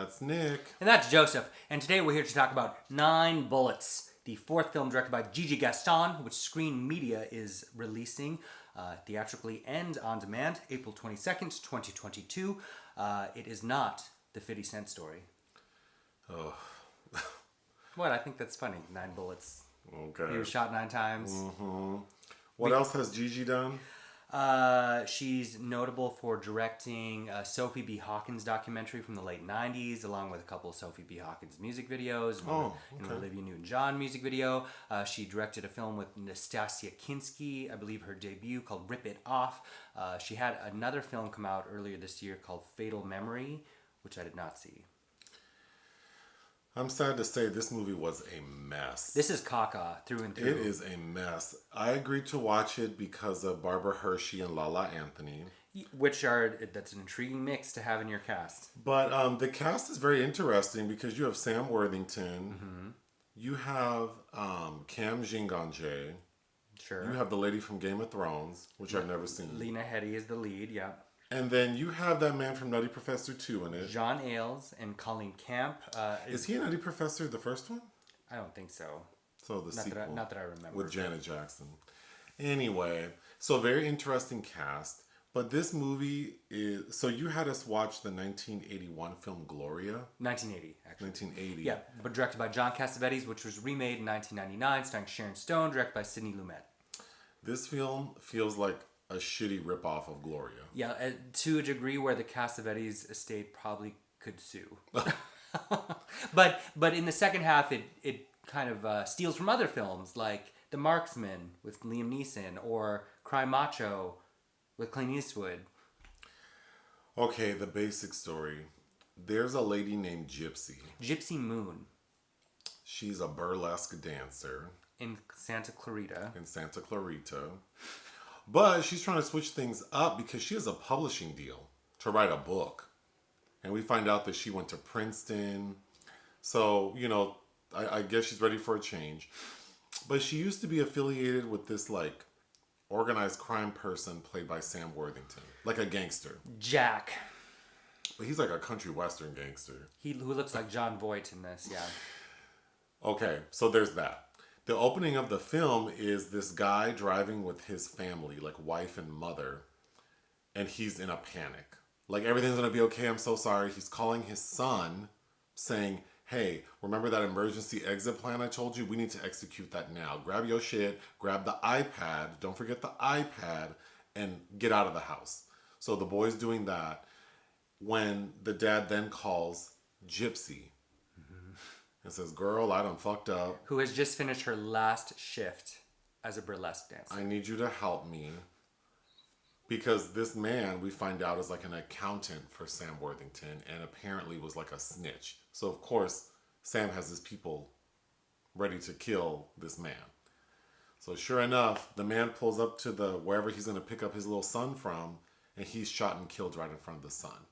That's Nick. And that's Joseph. And today we're here to talk about 9 Bullets, the 4th film directed by Gigi Gaston, which Screen Media is releasing theatrically and on demand, April 22nd, 2022. It is not the 50 Cent story. Oh. What? I think that's funny. 9 bullets. Okay. He was shot 9 times. Mm-hmm. What else has Gigi done? She's notable for directing a Sophie B Hawkins documentary from the late 90s, along with a couple of Sophie B Hawkins music videos and an Olivia Newton-John music video. She directed a film with Nastasia Kinski, I believe her debut, called Rip It Off. She had another film come out earlier this year called Fatal Memory, which I did not see. I'm sad to say this movie was a mess. This is caca through and through. It is a mess. I agreed to watch it because of Barbara Hershey and Lala Anthony. That's an intriguing mix to have in your cast. But the cast is very interesting because you have Sam Worthington. Mm-hmm. You have Cam Gigandet. Sure. You have the lady from Game of Thrones, which I've never seen. Lena Headey is the lead, yeah. And then you have that man from Nutty Professor 2 in it. John Ailes and Colleen Camp. Is he a Nutty Professor, the first one? I don't think so. So the sequel. Not that I remember. With Janet Jackson. Anyway, so very interesting cast. But this movie is... So you had us watch the 1981 film Gloria? 1980, actually. 1980. Yeah, but directed by John Cassavetes, which was remade in 1999, starring Sharon Stone, directed by Sidney Lumet. This film feels like a shitty ripoff of Gloria. Yeah, to a degree where the Cassavetes estate probably could sue. but in the second half, it kind of steals from other films like The Marksman with Liam Neeson or Cry Macho with Clint Eastwood. Okay, the basic story. There's a lady named Gypsy. Gypsy Moon. She's a burlesque dancer. In Santa Clarita. But she's trying to switch things up because she has a publishing deal to write a book. And we find out that she went to Princeton. So, I guess she's ready for a change. But she used to be affiliated with this, organized crime person played by Sam Worthington. Like a gangster. Jack. But he's like a country western gangster. Who looks like John Voight in this, yeah. Okay, so there's that. The opening of the film is this guy driving with his family, like wife and mother, and he's in a panic. Like, everything's going to be okay, I'm so sorry. He's calling his son, saying, hey, remember that emergency exit plan I told you? We need to execute that now. Grab your shit, grab the iPad, don't forget the iPad, and get out of the house. So the boy's doing that when the dad then calls Gypsy. And says, girl, I done fucked up. Who has just finished her last shift as a burlesque dancer. I need you to help me. Because this man, we find out, is like an accountant for Sam Worthington and apparently was like a snitch. So, of course, Sam has his people ready to kill this man. So, sure enough, the man pulls up to wherever he's going to pick up his little son from, and he's shot and killed right in front of the son.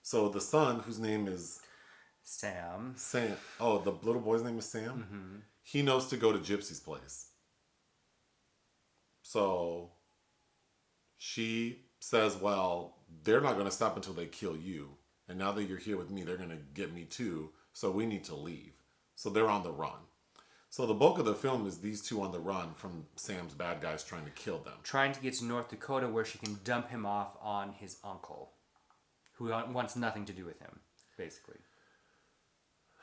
So, the son, whose name is... Sam. Oh, the little boy's name is Sam? Mm-hmm. He knows to go to Gypsy's place. So she says, well, they're not going to stop until they kill you. And now that you're here with me, they're going to get me too. So we need to leave. So they're on the run. So the bulk of the film is these two on the run from Sam's bad guys trying to kill them. Trying to get to North Dakota where she can dump him off on his uncle, who wants nothing to do with him, basically.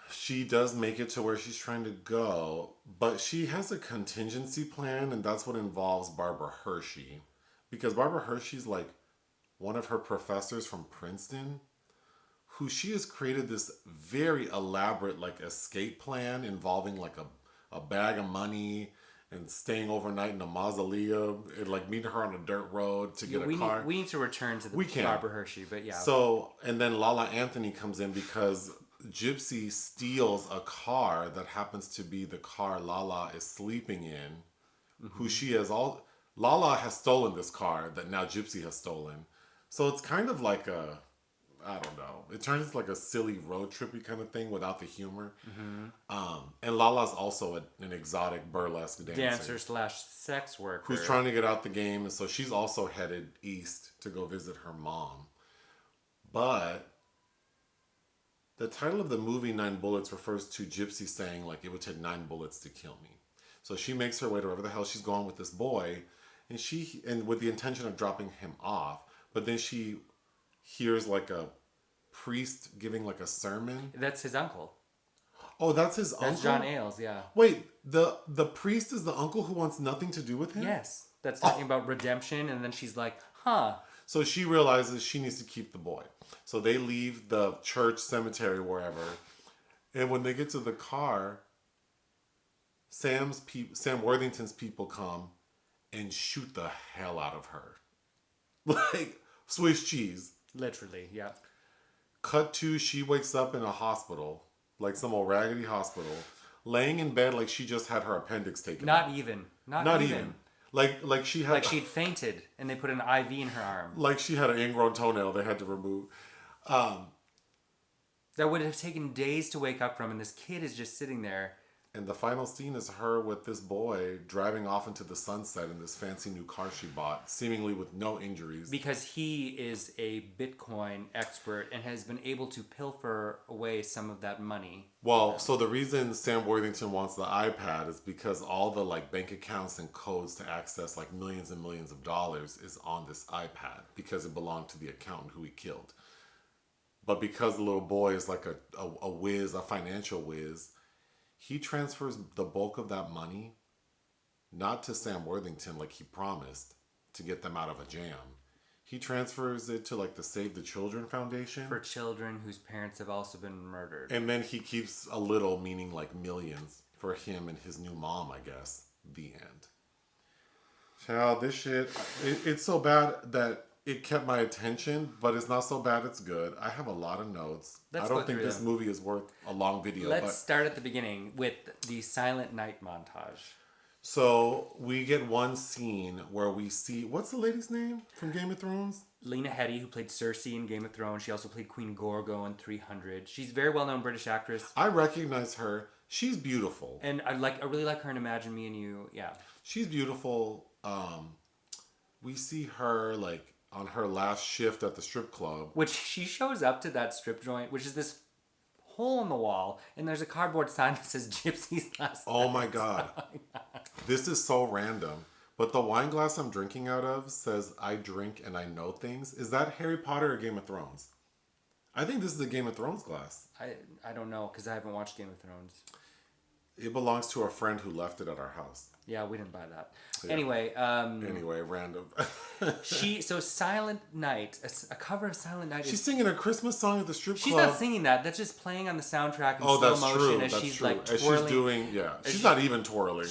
She does make it to where she's trying to go, but she has a contingency plan, and that's what involves Barbara Hershey. Because Barbara Hershey's like one of her professors from Princeton, who she has created this very elaborate escape plan involving a bag of money and staying overnight in a mausoleum and meeting her on a dirt road to get a car. We need to return to the Barbara Hershey, but yeah. So, and then Lala Anthony comes in because Gypsy steals a car that happens to be the car Lala is sleeping in, mm-hmm. Lala has stolen this car that now Gypsy has stolen. So it's kind of like I don't know. It turns into a silly road trippy kind of thing without the humor. Mm-hmm. And Lala's also an exotic burlesque dancer. /sex worker. Who's trying to get out the game. And so she's also headed east to go visit her mom. But The title of the movie, 9 Bullets, refers to Gypsy saying, like, it would take 9 bullets to kill me. So she makes her way to wherever the hell she's going with this boy, and with the intention of dropping him off, but then she hears, like, a priest giving, like, a sermon. That's his uncle. Oh, that's his uncle? That's John Ailes, yeah. Wait, the priest is the uncle who wants nothing to do with him? Yes. That's talking about redemption, and then she's like, huh. So she realizes she needs to keep the boy. So they leave the church, cemetery, wherever. And when they get to the car, Sam Worthington's people come and shoot the hell out of her. Like Swiss cheese. Literally, yeah. Cut to, she wakes up in a hospital, like some old raggedy hospital, laying in bed like she just had her appendix taken out. Not even. Like she had... Like she'd fainted and they put an IV in her arm. Like she had an ingrown toenail they had to remove. That would have taken days to wake up from, and this kid is just sitting there. And the final scene is her with this boy driving off into the sunset in this fancy new car she bought, seemingly with no injuries. Because he is a Bitcoin expert and has been able to pilfer away some of that money. Well, so the reason Sam Worthington wants the iPad is because all the like bank accounts and codes to access like millions and millions of dollars is on this iPad because it belonged to the accountant who he killed. But because the little boy is like a whiz, a financial whiz, he transfers the bulk of that money, not to Sam Worthington like he promised to get them out of a jam. He transfers it to like the Save the Children Foundation. For children whose parents have also been murdered. And then he keeps a little, meaning like millions, for him and his new mom, I guess. The end. Child, this shit, it's so bad that it kept my attention, but it's not so bad it's good. I have a lot of notes. I don't think this movie is worth a long video. Let's start at the beginning with the Silent Night montage. So we get one scene where we see... What's the lady's name from Game of Thrones? Lena Headey, who played Cersei in Game of Thrones. She also played Queen Gorgo in 300. She's a very well-known British actress. I recognize her. She's beautiful. And I really like her in Imagine Me and You. Yeah. She's beautiful. We see her like on her last shift at the strip club. Which she shows up to that strip joint, which is this hole in the wall, and there's a cardboard sign that says Gypsy's last Oh night. my God. This is so random. But the wine glass I'm drinking out of says, I drink and I know things. Is that Harry Potter or Game of Thrones? I think this is a Game of Thrones glass. I don't know, because I haven't watched Game of Thrones. It belongs to a friend who left it at our house. Yeah, we didn't buy that. Yeah. Anyway, Random. so Silent Night, a cover of Silent Night. She's singing a Christmas song at the strip club. She's not singing that. That's just playing on the soundtrack in slow motion true. as That's she's true. like as twirling. she's doing, yeah. She's not even twirling.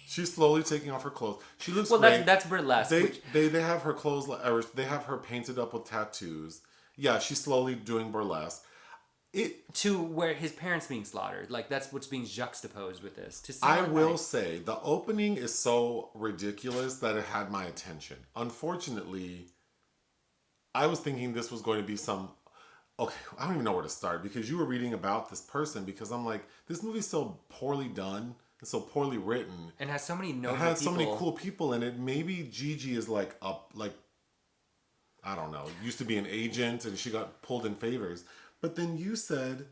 She's slowly taking off her clothes. She looks well, great. that's burlesque. They have her clothes, or they have her painted up with tattoos. Yeah, she's slowly doing burlesque. To where his parents being slaughtered, like that's what's being juxtaposed with this. I will say the opening is so ridiculous that it had my attention. Unfortunately, I was thinking this was going to be some. Okay, I don't even know where to start because you were reading about this person because I'm like, this movie's so poorly done and so poorly written and has so many notable It has people. so many cool people in it. Maybe Gigi is like I don't know, used to be an agent and she got pulled in favors. But then you said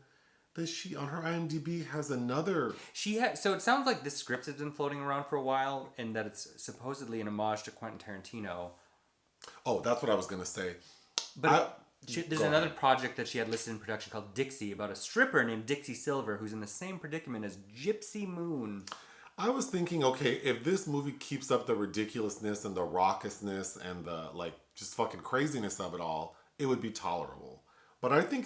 that she, on her IMDb, has another... So it sounds like this script has been floating around for a while and that it's supposedly an homage to Quentin Tarantino. Oh, that's what I was going to say. But there's another project that she had listed in production called Dixie, about a stripper named Dixie Silver who's in the same predicament as Gypsy Moon. I was thinking, okay, if this movie keeps up the ridiculousness and the raucousness and the, like, just fucking craziness of it all, it would be tolerable. But I think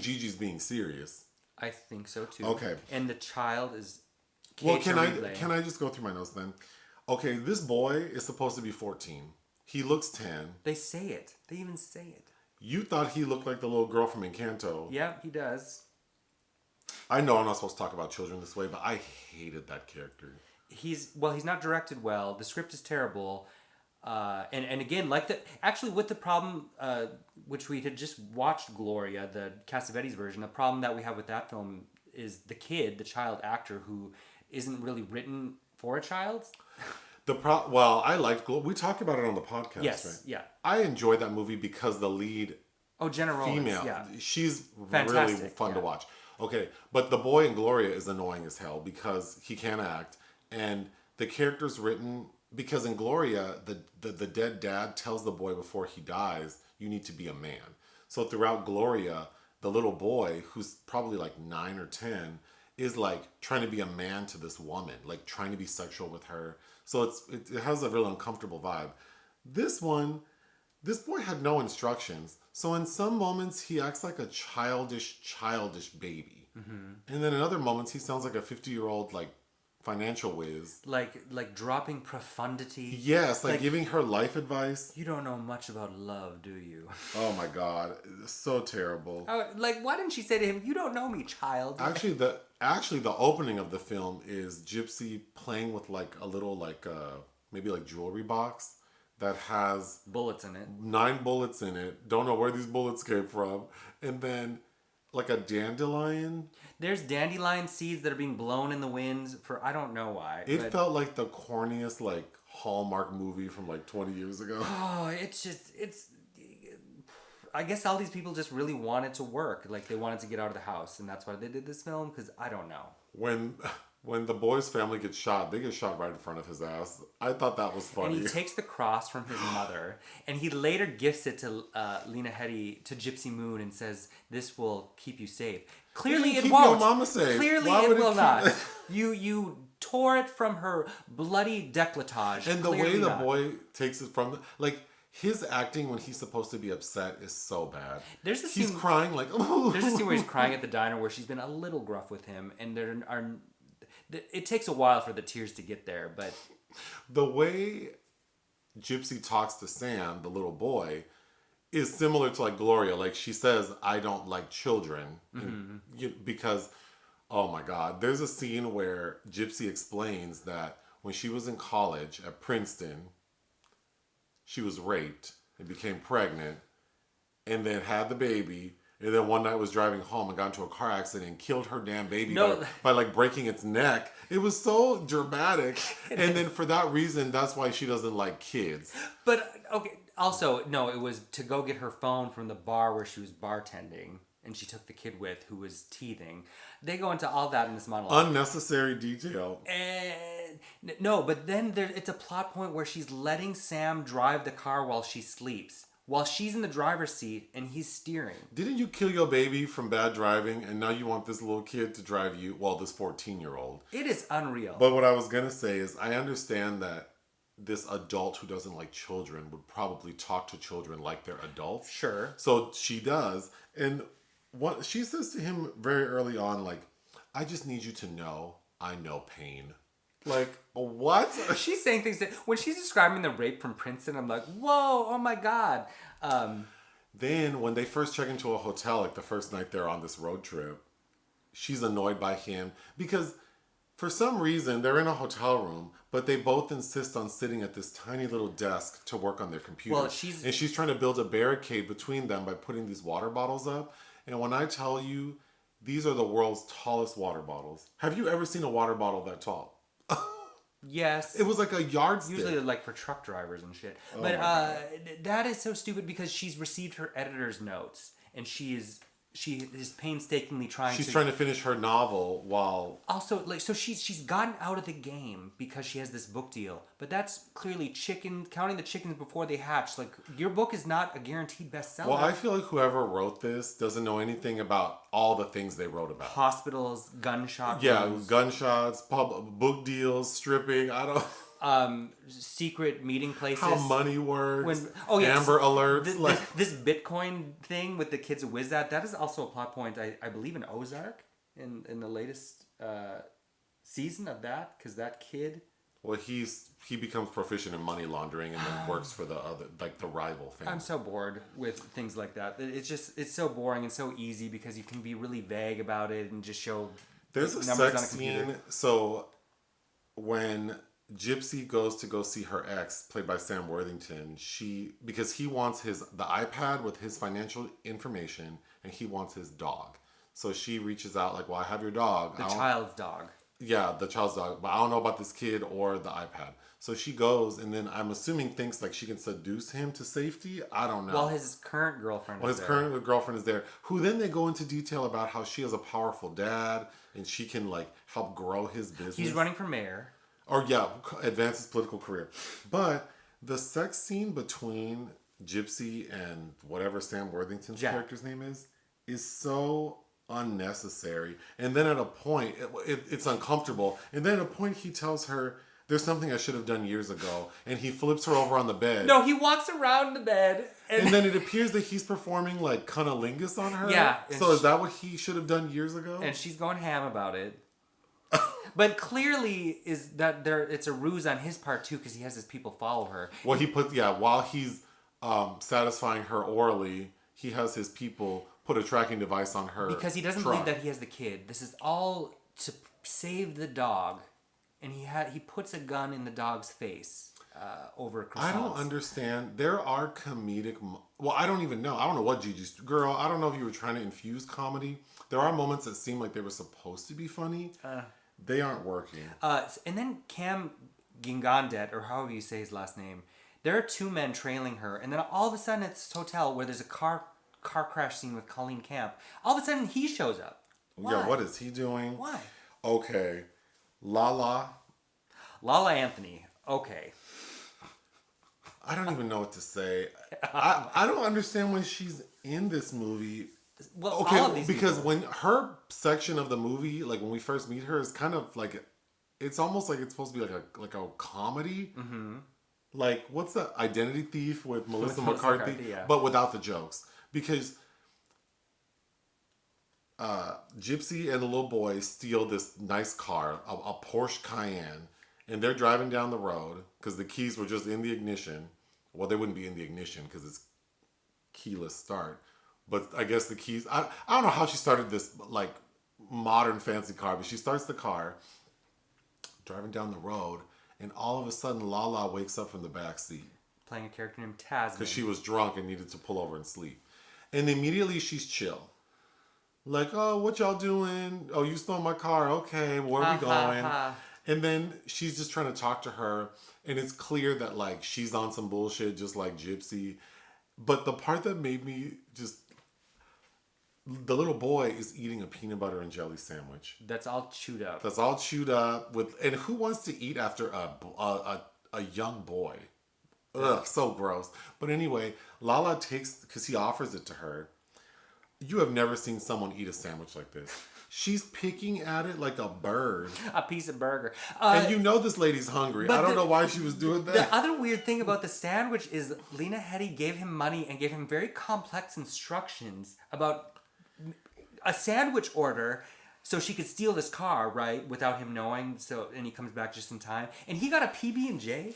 Gigi's being serious. I think so too. Okay. And the child is... Well, can I just go through my notes then? Okay, this boy is supposed to be 14. He looks 10. They say it. They even say it. You thought he looked like the little girl from Encanto. Yeah, he does. I know I'm not supposed to talk about children this way, but I hated that character. He's not directed well. The script is terrible. And again, with the problem, which we had just watched Gloria, the Cassavetes version, the problem that we have with that film is the child actor who isn't really written for a child. Well, I liked we talked about it on the podcast. Yes, right? yeah. I enjoyed that movie because the lead Oh, Jenna Rollins, female. yeah. She's Fantastic, really fun to yeah. watch. Okay, but the boy in Gloria is annoying as hell because he can't act, and the character's written because in Gloria, the dead dad tells the boy before he dies, you need to be a man. So throughout Gloria, the little boy, who's probably like 9 or 10, is like trying to be a man to this woman, like trying to be sexual with her. So it has a real uncomfortable vibe. This one, this boy had no instructions. So in some moments he acts like a childish baby. And then in other moments he sounds like a 50-year-old like financial whiz. Like dropping profundity. Yes, like giving her life advice. You don't know much about love, do you? Oh my god, it's so terrible. Like, why didn't she say to him, "You don't know me, child"? Actually, the opening of the film is Gypsy playing with like a little like maybe like jewelry box that has Bullets in it. 9 bullets in it. Don't know where these bullets came from, and then like a dandelion. There's dandelion seeds that are being blown in the winds for I don't know why. It felt like the corniest like Hallmark movie from like 20 years ago. Oh, it's. I guess all these people just really wanted to work. Like they wanted to get out of the house, and that's why they did this film. Because I don't know. When the boy's family gets shot, they get shot right in front of his ass. I thought that was funny. And he takes the cross from his mother, and he later gifts it to Lena Headey, to Gypsy Moon, and says, "This will keep you safe." Clearly, it keep won't. your mama safe. Clearly, Why it would it will keep- not. You tore it from her bloody décolletage. And the way Clearly the not. boy takes it from like his acting when he's supposed to be upset is so bad. There's a he's scene- crying like There's a scene where he's crying at the diner where she's been a little gruff with him, and it takes a while for the tears to get there, but the way Gypsy talks to Sam, the little boy, is similar to like Gloria. Like she says, "I don't like children," because oh my God, there's a scene where Gypsy explains that when she was in college at Princeton, she was raped and became pregnant, and then had the baby. And then one night was driving home and got into a car accident and killed her damn baby by like breaking its neck. It was so dramatic. And then for that reason, that's why she doesn't like kids. But, okay, also, no, it was to go get her phone from the bar where she was bartending, and she took the kid with who was teething. They go into all that in this monologue. Unnecessary detail. And, no, but then it's a plot point where she's letting Sam drive the car while she sleeps. While she's in the driver's seat and he's steering. Didn't you kill your baby from bad driving and now you want this little kid to drive you? Well, this 14-year-old. It is unreal. But what I was going to say is I understand that this adult who doesn't like children would probably talk to children like they're adults. Sure. So she does. And what she says to him very early on, like, I just need you to know I know pain. Like, what? She's saying things that, when she's describing the rape from Princeton, I'm like, whoa, oh my God. Then when they first check into a hotel, like the first night they're on this road trip, she's annoyed by him because for some reason they're in a hotel room, but they both insist on sitting at this tiny little desk to work on their computer. Well, she's trying to build a barricade between them by putting these water bottles up. And when I tell you, these are the world's tallest water bottles. Have you ever seen a water bottle that tall? Yes. It was like a yardstick. Usually like for truck drivers and shit. Oh But my God. that is so stupid because she's received her editor's notes and she is painstakingly trying She's to... trying to finish her novel while... Also, like, so she's gotten out of the game because she has this book deal. But that's clearly counting the chickens before they hatch. Like, your book is not a guaranteed bestseller. Well, I feel like whoever wrote this doesn't know anything about all the things they wrote about. Hospitals, gunshot Yeah, wounds, gunshots, book deals, stripping, I don't... secret meeting places. How money works, Yes, Amber Alerts. This Bitcoin thing with the kids of Wizard, that is also a plot point, I believe, in Ozark, in the latest season of that, because that kid... Well, he becomes proficient in money laundering and then works for the other, like the rival family. I'm so bored with things like that. It's so boring and so easy because you can be really vague about it and just show There's a numbers sex on a computer. scene. So when Gypsy goes to go see her ex, played by Sam Worthington, because he wants the iPad with his financial information and he wants his dog. So she reaches out like, well, I have your dog. The child's dog. Yeah, the child's dog. But I don't know about this kid or the iPad. So she goes, and then I'm assuming thinks like she can seduce him to safety. I don't know. Well, his current girlfriend Well, his current girlfriend is there, who then they go into detail about how she has a powerful dad, and she can like help grow his business. He's running for mayor. Or yeah, advance his political career. But the sex scene between Gypsy and whatever Sam Worthington's character's name is so unnecessary. And then at a point, it's uncomfortable. And then at a point, he tells her, there's something I should have done years ago. And he flips her over on the bed. No, he walks around the bed. And then it appears that he's performing like cunnilingus on her. Yeah. So is that what he should have done years ago? And she's going ham about it. But clearly is that it's a ruse on his part too, because he has his people follow her. Well, while he's satisfying her orally, he has his people put a tracking device on her. Because he doesn't believe that he has the kid. This is all to save the dog. And he puts a gun in the dog's face over croissants. I don't understand. There are comedic... Well, I don't even know. I don't know what Gigi's... Girl, I don't know if you were trying to infuse comedy. There are moments that seem like they were supposed to be funny. They aren't working. And then Cam Gigandet, or however you say his last name, there are two men trailing her. And then all of a sudden at this hotel where there's a car crash scene with Colleen Camp, all of a sudden he shows up. Why? Yeah, what is he doing? Why? Okay. Lala Anthony. Okay. I don't even know what to say. I don't understand when she's in this movie. Well, okay, all of these because people. when her section of the movie, like when we first meet her, is kind of like, it's almost like it's supposed to be like a comedy. Mm-hmm. Like, what's the Identity Thief with Melissa McCarthy? Yeah. But without the jokes. Because Gypsy and the little boy steal this nice car, a Porsche Cayenne, and they're driving down the road because the keys were just in the ignition. Well, they wouldn't be in the ignition because it's keyless start. But I guess the keys... I don't know how she started this, like, modern fancy car, but she starts the car, driving down the road, and all of a sudden, Lala wakes up from the back seat. Playing a character named Tasmin. Because she was drunk and needed to pull over and sleep. And immediately, she's chill. Like, oh, what y'all doing? Oh, you stole my car. Okay, where are we going? And then she's just trying to talk to her, and it's clear that, like, she's on some bullshit, just like Gypsy. But the part that made me just... The little boy is eating a peanut butter and jelly sandwich. That's all chewed up. That's all chewed up with, and who wants to eat after a young boy? Ugh, so gross. But anyway, Lala takes, because he offers it to her. You have never seen someone eat a sandwich like this. She's picking at it like a bird. A piece of burger. And you know this lady's hungry. I don't know why she was doing that. The other weird thing about the sandwich is Lena Headey gave him money and gave him very complex instructions about a sandwich order so she could steal this car, right, without him knowing. And he comes back just in time. And he got a PB&J.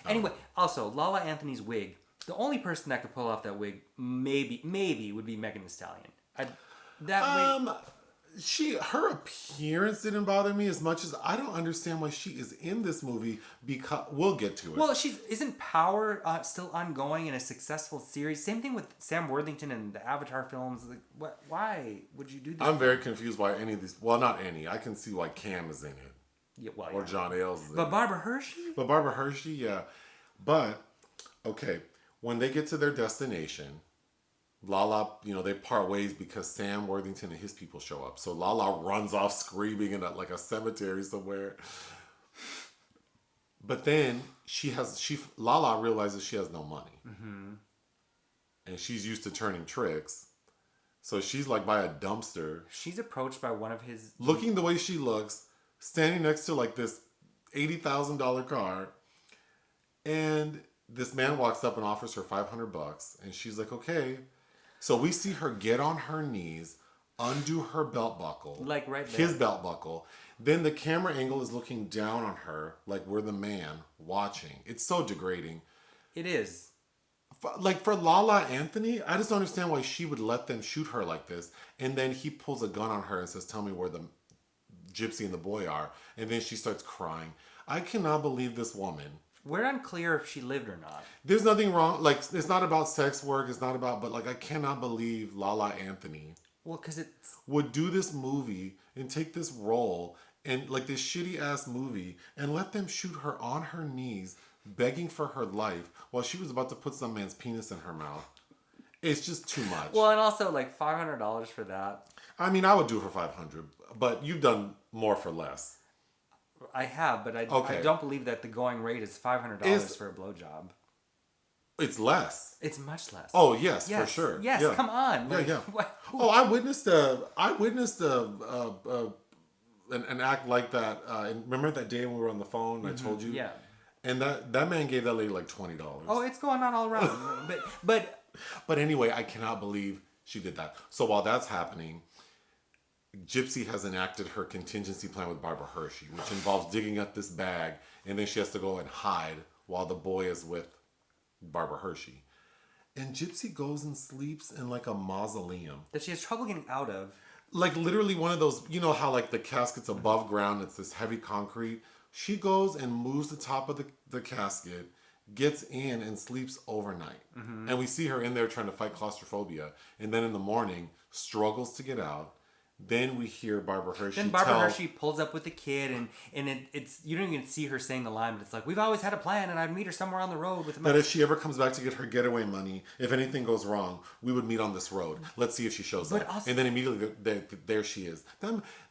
Anyway, also, Lala Anthony's wig. The only person that could pull off that wig, maybe would be Megan Thee Stallion. Her appearance didn't bother me as much as I don't understand why she is in this movie, because we'll get to it. Well, isn't Power still ongoing in a successful series? Same thing with Sam Worthington and the Avatar films. Like, why would you do this? I'm very confused why any of these. Well, not any. I can see why Cam is in it. Yeah, or John Ailes is in it. But Barbara Hershey? Yeah. But, okay, when they get to their destination, Lala, they part ways because Sam Worthington and his people show up. So Lala runs off screaming in a cemetery somewhere. But then Lala realizes she has no money. Mm-hmm. And she's used to turning tricks. So she's like by a dumpster. She's approached by one of his... Looking the way she looks, standing next to like this $80,000 car. And this man walks up and offers her $500. And she's like, okay. So we see her get on her knees, undo her belt buckle. Like right there. His belt buckle. Then the camera angle is looking down on her like we're the man watching. It's so degrading. It is. For Lala Anthony, I just don't understand why she would let them shoot her like this. And then he pulls a gun on her and says, tell me where the Gypsy and the boy are. And then she starts crying. I cannot believe this woman. We're unclear if she lived or not. There's nothing wrong. Like, it's not about sex work. It's not about, but like, I cannot believe Lala Anthony would do this movie and take this role and like this shitty ass movie and let them shoot her on her knees begging for her life while she was about to put some man's penis in her mouth. It's just too much. Well, and also like $500 for that. I mean, I would do it for $500, but you've done more for less. I have, but I don't believe that the going rate is $500 for a blowjob. It's less. It's much less. Oh yes, for sure. Yes, yeah. Come on. Like, yeah. Oh, I witnessed an act like that. Remember that day when we were on the phone? I told you. Yeah. And that man gave that lady like $20. Oh, it's going on all around. But anyway, I cannot believe she did that. So while that's happening, Gypsy has enacted her contingency plan with Barbara Hershey, which involves digging up this bag, and then she has to go and hide while the boy is with Barbara Hershey. And Gypsy goes and sleeps in like a mausoleum. That she has trouble getting out of. Like literally one of those, you know how like the casket's above ground, it's this heavy concrete. She goes and moves the top of the casket, gets in and sleeps overnight. Mm-hmm. And we see her in there trying to fight claustrophobia. And then in the morning, struggles to get out. Then we hear Barbara Hershey. Then Barbara Hershey pulls up with the kid, and it's you don't even see her saying the line, but it's like, we've always had a plan, and I'd meet her somewhere on the road with. That if she ever comes back to get her getaway money, if anything goes wrong, we would meet on this road. Let's see if she shows up. Also, and then immediately there she is.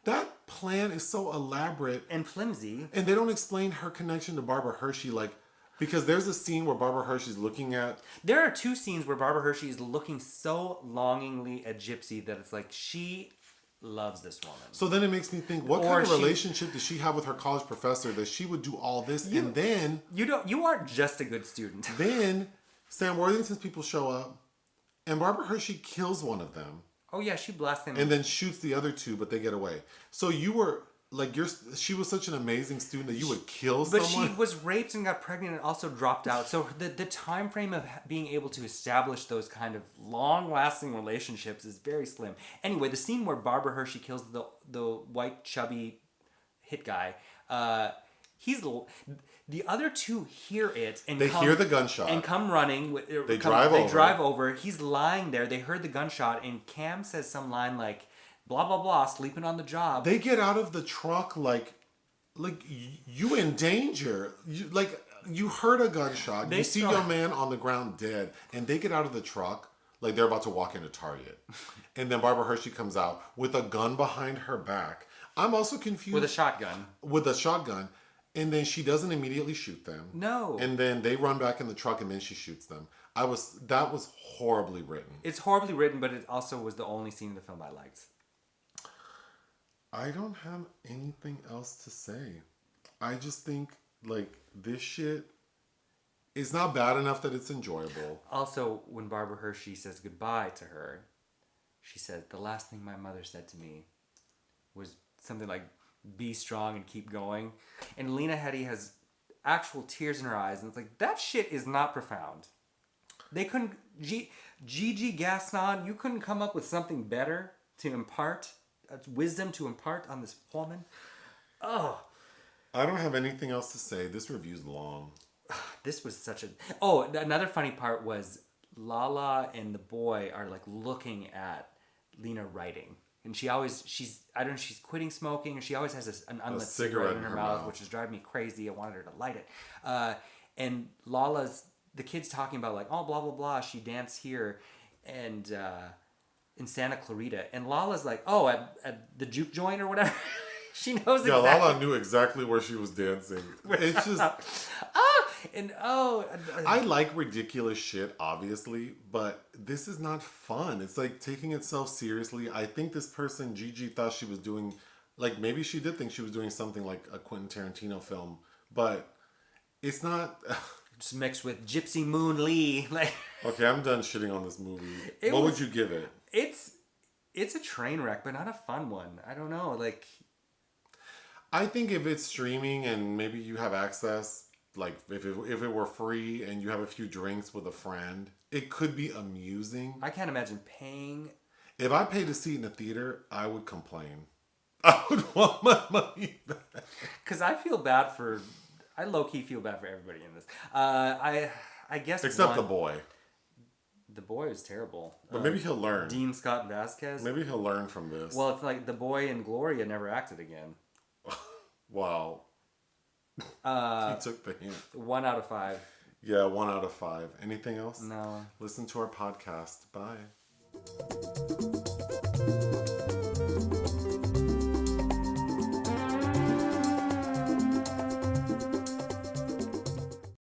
That plan is so elaborate and flimsy, and they don't explain her connection to Barbara Hershey, like. Because there's a scene where Barbara Hershey's looking at. There are two scenes where Barbara Hershey is looking so longingly at Gypsy that it's like she loves this woman. So then it makes me think, what kind of relationship does she have with her college professor that she would do all this and then you aren't just a good student. Then Sam Worthington's people show up and Barbara Hershey kills one of them. Oh yeah, she blasts them. And then shoots the other two, but they get away. So you were like she was such an amazing student that you would kill someone. But she was raped and got pregnant and also dropped out. So the time frame of being able to establish those kind of long-lasting relationships is very slim. Anyway, the scene where Barbara Hershey kills the white chubby hit guy, the other two hear it and hear the gunshot and come running. They drive over. He's lying there. They heard the gunshot and Cam says some line like, blah blah blah, sleeping on the job. They get out of the truck like you in danger. You heard a gunshot. You see your man on the ground dead, and they get out of the truck like they're about to walk into Target. And then Barbara Hershey comes out with a gun behind her back. I'm also confused. With a shotgun. And then she doesn't immediately shoot them. No. And then they run back in the truck, and then she shoots them. That was horribly written. It's horribly written, but it also was the only scene in the film I liked. I don't have anything else to say. I just think, this shit is not bad enough that it's enjoyable. Also, when Barbara Hershey says goodbye to her, she says, the last thing my mother said to me was something like, be strong and keep going. And Lena Headey has actual tears in her eyes. And it's like, that shit is not profound. They couldn't... Gigi Gaston, you couldn't come up with something better to impart... wisdom to impart on this woman. Oh, I don't have anything else to say. This review's long. This was such a... Oh, another funny part was Lala and the boy are looking at Lena writing. And she's quitting smoking, and she always has an unlit cigarette in her mouth, which is driving me crazy. I wanted her to light it. And the kid's talking about oh, blah, blah, blah. She danced here. And, in Santa Clarita, and Lala's like, oh, at the juke joint or whatever. She knows exactly. Yeah, Lala knew exactly where she was dancing. It's just... I like ridiculous shit, obviously, but this is not fun. It's taking itself seriously. I think this person, Gigi, thought she was doing... maybe she did think she was doing something like a Quentin Tarantino film, but it's not... Just mixed with Gypsy Moon Lee. Okay, I'm done shitting on this movie. What would you give it? It's a train wreck, but not a fun one. I don't know, I think if it's streaming and maybe you have access, if it were free and you have a few drinks with a friend, it could be amusing. I can't imagine paying. If I paid a seat in a theater, I would complain. I would want my money back. Because I low-key feel bad for everybody in this. I guess except the boy. The boy is terrible. But maybe he'll learn. Dean Scott Vazquez. Maybe he'll learn from this. Well, it's the boy and Gloria never acted again. Wow. He took the hint. 1 out of 5. Yeah, 1 out of 5. Anything else? No. Listen to our podcast. Bye.